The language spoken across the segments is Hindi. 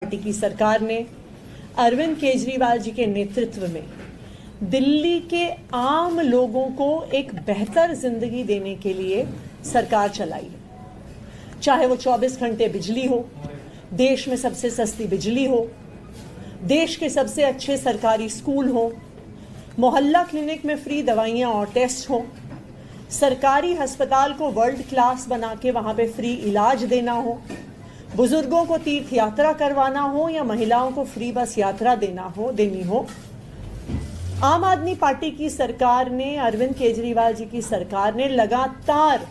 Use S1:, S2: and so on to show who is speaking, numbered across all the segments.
S1: पार्टी की सरकार ने अरविंद केजरीवाल जी के नेतृत्व में दिल्ली के आम लोगों को एक बेहतर जिंदगी देने के लिए सरकार चलाई है। चाहे वो 24 घंटे बिजली हो, देश में सबसे सस्ती बिजली हो, देश के सबसे अच्छे सरकारी स्कूल हो, मोहल्ला क्लिनिक में फ्री दवाइयाँ और टेस्ट हो, सरकारी अस्पताल को वर्ल्ड क्लास बना के वहाँ पे फ्री इलाज देना हो, बुजुर्गों को तीर्थ यात्रा करवाना हो या महिलाओं को फ्री बस यात्रा देनी हो। आम आदमी पार्टी की सरकार ने, अरविंद केजरीवाल जी की सरकार ने लगातार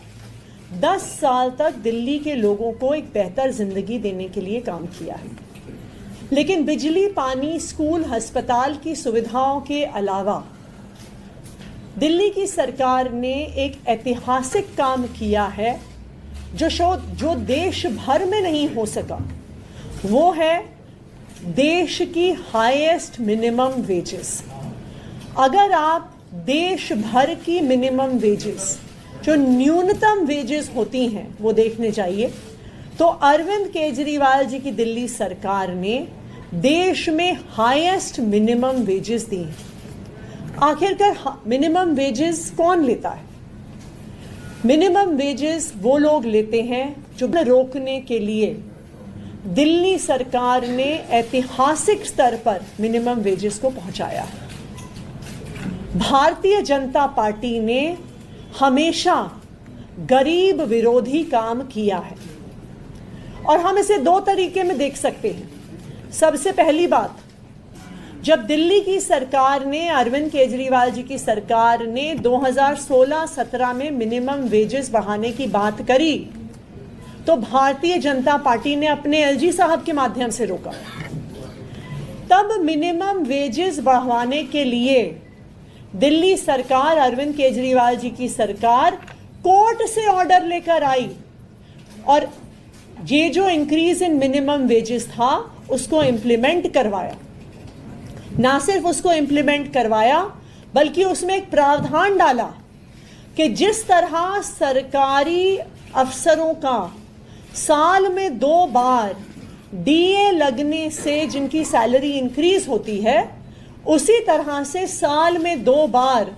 S1: 10 साल तक दिल्ली के लोगों को एक बेहतर जिंदगी देने के लिए काम किया है। लेकिन बिजली, पानी, स्कूल, अस्पताल की सुविधाओं के अलावा दिल्ली की सरकार ने एक ऐतिहासिक काम किया है जो देश भर में नहीं हो सका। वो है देश की हाईएस्ट मिनिमम वेजेस। अगर आप देश भर की मिनिमम वेजेस, जो न्यूनतम वेजेस होती हैं, वो देखने चाहिए तो अरविंद केजरीवाल जी की दिल्ली सरकार ने देश में हाईएस्ट मिनिमम वेजेस दी हैं। आखिरकार मिनिमम वेजेस कौन लेता है? मिनिमम वेजेस वो लोग लेते हैं जो रोकने के लिए दिल्ली सरकार ने ऐतिहासिक स्तर पर मिनिमम वेजेस को पहुंचाया है। भारतीय जनता पार्टी ने हमेशा गरीब विरोधी काम किया है और हम इसे 2 तरीके में देख सकते हैं। सबसे पहली बात, जब दिल्ली की सरकार ने, अरविंद केजरीवाल जी की सरकार ने 2016-17 में मिनिमम वेजेस बढ़ाने की बात करी तो भारतीय जनता पार्टी ने अपने एलजी साहब के माध्यम से रोका। तब मिनिमम वेजेस बढ़ाने के लिए दिल्ली सरकार, अरविंद केजरीवाल जी की सरकार कोर्ट से ऑर्डर लेकर आई और ये जो इंक्रीज इन मिनिमम वेजेस था उसको इंप्लीमेंट करवाया। ना सिर्फ उसको इंप्लीमेंट करवाया बल्कि उसमें एक प्रावधान डाला कि जिस तरह सरकारी अफसरों का साल में 2 बार डीए लगने से जिनकी सैलरी इंक्रीज होती है, उसी तरह से साल में 2 बार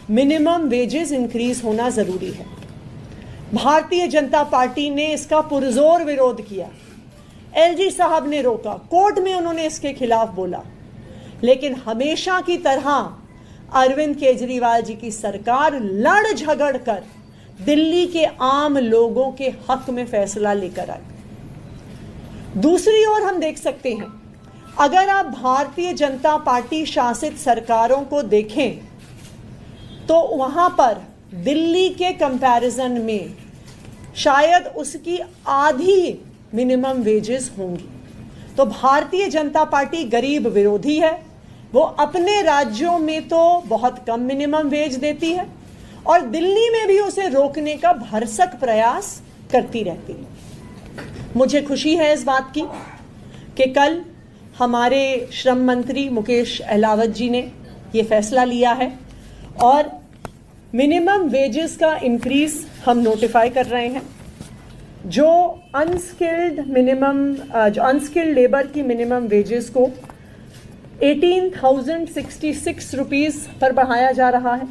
S1: मिनिमम वेजेस इंक्रीज होना जरूरी है। भारतीय जनता पार्टी ने इसका पुरजोर विरोध किया। एलजी साहब ने रोका, कोर्ट में उन्होंने इसके खिलाफ बोला, लेकिन हमेशा की तरह अरविंद केजरीवाल जी की सरकार लड़ झगड़ कर दिल्ली के आम लोगों के हक में फैसला लेकर आई। दूसरी ओर हम देख सकते हैं, अगर आप भारतीय जनता पार्टी शासित सरकारों को देखें तो वहां पर दिल्ली के कंपैरिजन में शायद उसकी आधी मिनिमम वेजेस होंगी। तो भारतीय जनता पार्टी गरीब विरोधी है। वो अपने राज्यों में तो बहुत कम मिनिमम वेज देती है और दिल्ली में भी उसे रोकने का भरसक प्रयास करती रहती है। मुझे खुशी है इस बात की कि कल हमारे श्रम मंत्री मुकेश अहलावत जी ने ये फैसला लिया है और मिनिमम वेजेस का इंक्रीज हम नोटिफाई कर रहे हैं। जो अनस्किल्ड लेबर की मिनिमम वेजेस को 18,066 रुपीज़ पर बढ़ाया जा रहा है।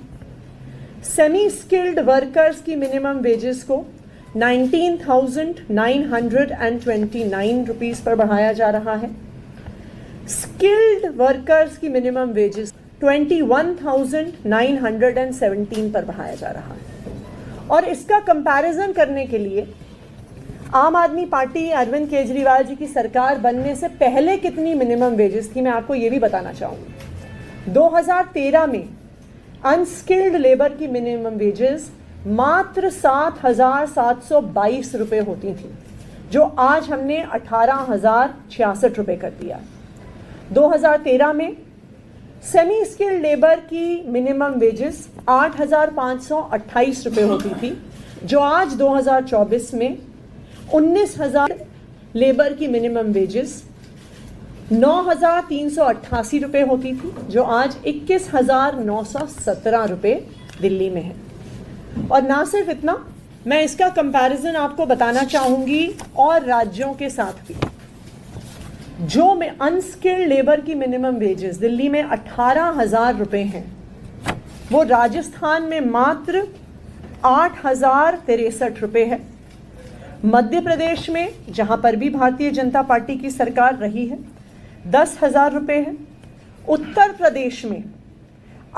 S1: सेमी स्किल्ड वर्कर्स की मिनिमम वेजेस को 19,929 रुपीज़ पर बढ़ाया जा रहा है। स्किल्ड वर्कर्स की मिनिमम वेजेस 21,917 पर बढ़ाया जा रहा है। और इसका कंपैरिजन करने के लिए आम आदमी पार्टी, अरविंद केजरीवाल जी की सरकार बनने से पहले कितनी मिनिमम वेजेस थी, मैं आपको ये भी बताना चाहूँगी। 2013 में अनस्किल्ड लेबर की मिनिमम वेजेस मात्र 7,722 रुपये होती थी, जो आज हमने 18,066 रुपये कर दिया। 2013 में सेमी स्किल्ड लेबर की मिनिमम वेजेस 8,528 रुपये होती थी, जो आज 2024 में 19,000 लेबर की मिनिमम वेजेस 9,388 रुपये होती थी, जो आज 21,917 रुपये दिल्ली में है। और ना सिर्फ इतना, मैं इसका कंपैरिजन आपको बताना चाहूँगी और राज्यों के साथ भी। जो अनस्किल्ड लेबर की मिनिमम वेजेस दिल्ली में 18,000 रुपए हैं, वो राजस्थान में मात्र 8,063 रुपए है। मध्य प्रदेश में, जहां पर भी भारतीय जनता पार्टी की सरकार रही है, 10,000 रुपए है। उत्तर प्रदेश में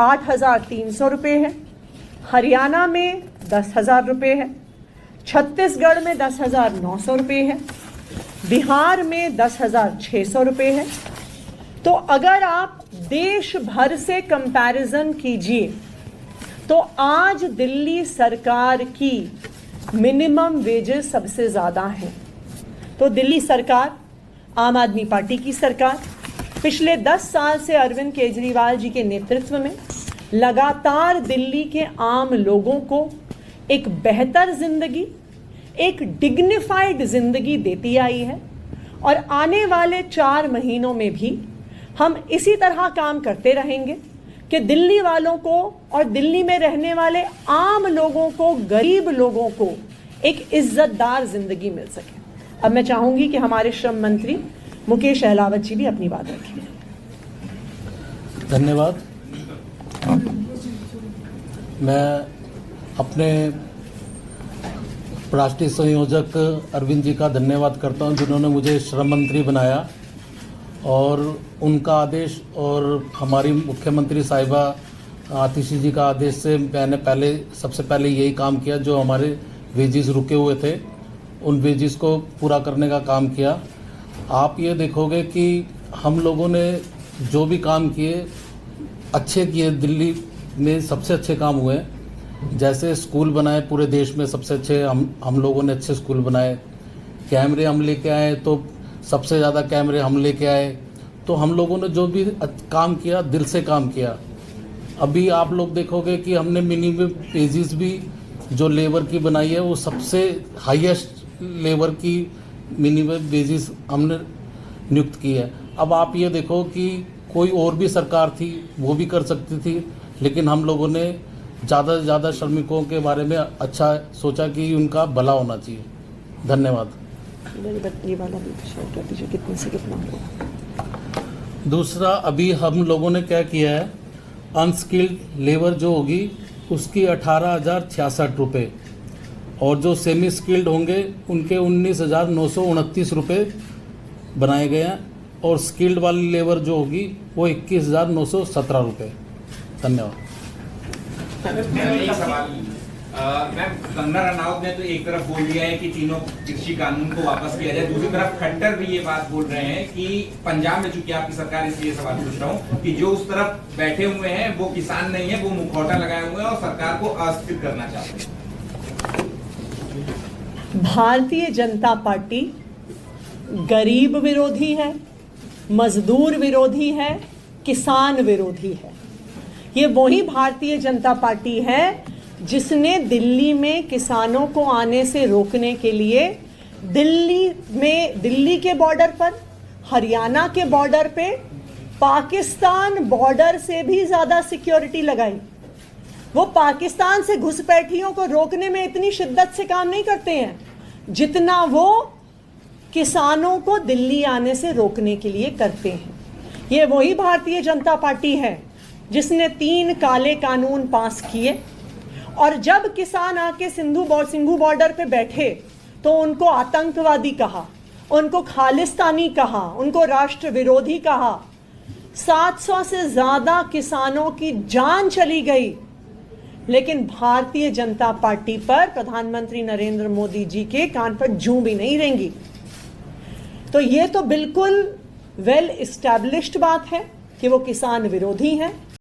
S1: 8,300 रुपए है। हरियाणा में 10,000 रुपए है। छत्तीसगढ़ में 10,900 रुपए है। बिहार में 10,600 रुपए है। तो अगर आप देश भर से कंपैरिजन कीजिए तो आज दिल्ली सरकार की मिनिमम वेजेस सबसे ज़्यादा हैं। तो दिल्ली सरकार, आम आदमी पार्टी की सरकार, पिछले 10 साल से अरविंद केजरीवाल जी के नेतृत्व में लगातार दिल्ली के आम लोगों को एक बेहतर जिंदगी, एक डिग्निफाइड जिंदगी देती आई है। और आने वाले 4 महीनों में भी हम इसी तरह काम करते रहेंगे कि दिल्ली वालों को और दिल्ली में रहने वाले आम लोगों को, गरीब लोगों को एक इज्जतदार जिंदगी मिल सके। अब मैं चाहूंगी कि हमारे श्रम मंत्री मुकेश अहलावत जी भी अपनी बात रखें।
S2: धन्यवाद। मैं अपने राष्ट्रीय संयोजक अरविंद जी का धन्यवाद करता हूं, जिन्होंने मुझे श्रम मंत्री बनाया, और उनका आदेश और हमारी मुख्यमंत्री साहिबा आतिशी जी का आदेश से मैंने सबसे पहले यही काम किया। जो हमारे वेजेस रुके हुए थे, उन वेजेस को पूरा करने का काम किया। आप ये देखोगे कि हम लोगों ने जो भी काम किए अच्छे किए, दिल्ली में सबसे अच्छे काम हुए। जैसे स्कूल बनाए, पूरे देश में सबसे अच्छे हम लोगों ने अच्छे स्कूल बनाए। कैमरे हम लेके आए तो सबसे ज़्यादा कैमरे हम लेके आए। तो हम लोगों ने जो भी काम किया, दिल से काम किया। अभी आप लोग देखोगे कि हमने मिनिमम वेजेस भी जो लेबर की बनाई है, वो सबसे हाईएस्ट लेबर की मिनिमम वेजेस हमने नियुक्त की है। अब आप ये देखो कि कोई और भी सरकार थी, वो भी कर सकती थी, लेकिन हम लोगों ने ज़्यादा से ज़्यादा श्रमिकों के बारे में अच्छा सोचा कि उनका भला होना चाहिए। धन्यवाद।
S1: कितने से कितना होगा?
S2: दूसरा, अभी हम लोगों ने क्या किया है, अनस्किल्ड लेबर जो होगी उसकी 18,066 रुपये, और जो सेमी स्किल्ड होंगे उनके 19,929 रुपये बनाए गए हैं, और स्किल्ड वाली लेबर जो होगी वो 21,917 रुपये। धन्यवाद।
S3: एक सवाल, मैम, कंगना रनौत ने तो एक तरफ बोल दिया है कि तीनों कृषि कानून को वापस किया जाए, दूसरी तरफ खट्टर भी ये बात बोल रहे हैं कि पंजाब में चूंकि आपकी सरकार, इसलिए सवाल पूछ रहा हूँ कि जो उस तरफ बैठे हुए हैं वो किसान नहीं है, वो मुखौटा लगाए हुए हैं और सरकार को अस्थिर करना चाहते हैं।
S1: भारतीय जनता पार्टी गरीब विरोधी है, मजदूर विरोधी है, किसान विरोधी है। ये वही भारतीय जनता पार्टी है जिसने दिल्ली में किसानों को आने से रोकने के लिए दिल्ली के बॉर्डर पर, हरियाणा के बॉर्डर पे, पाकिस्तान बॉर्डर से भी ज़्यादा सिक्योरिटी लगाई। वो पाकिस्तान से घुसपैठियों को रोकने में इतनी शिद्दत से काम नहीं करते हैं जितना वो किसानों को दिल्ली आने से रोकने के लिए करते हैं। ये वही भारतीय जनता पार्टी है जिसने 3 काले कानून पास किए, और जब किसान आके सिंघू बॉर्डर पे बैठे तो उनको आतंकवादी कहा, उनको खालिस्तानी कहा, उनको राष्ट्र विरोधी कहा। 700 से ज़्यादा किसानों की जान चली गई, लेकिन भारतीय जनता पार्टी पर प्रधानमंत्री नरेंद्र मोदी जी के कान पर जूं भी नहीं रेंगी। तो ये तो बिल्कुल वेल एस्टैब्लिश्ड बात है कि वो किसान विरोधी हैं।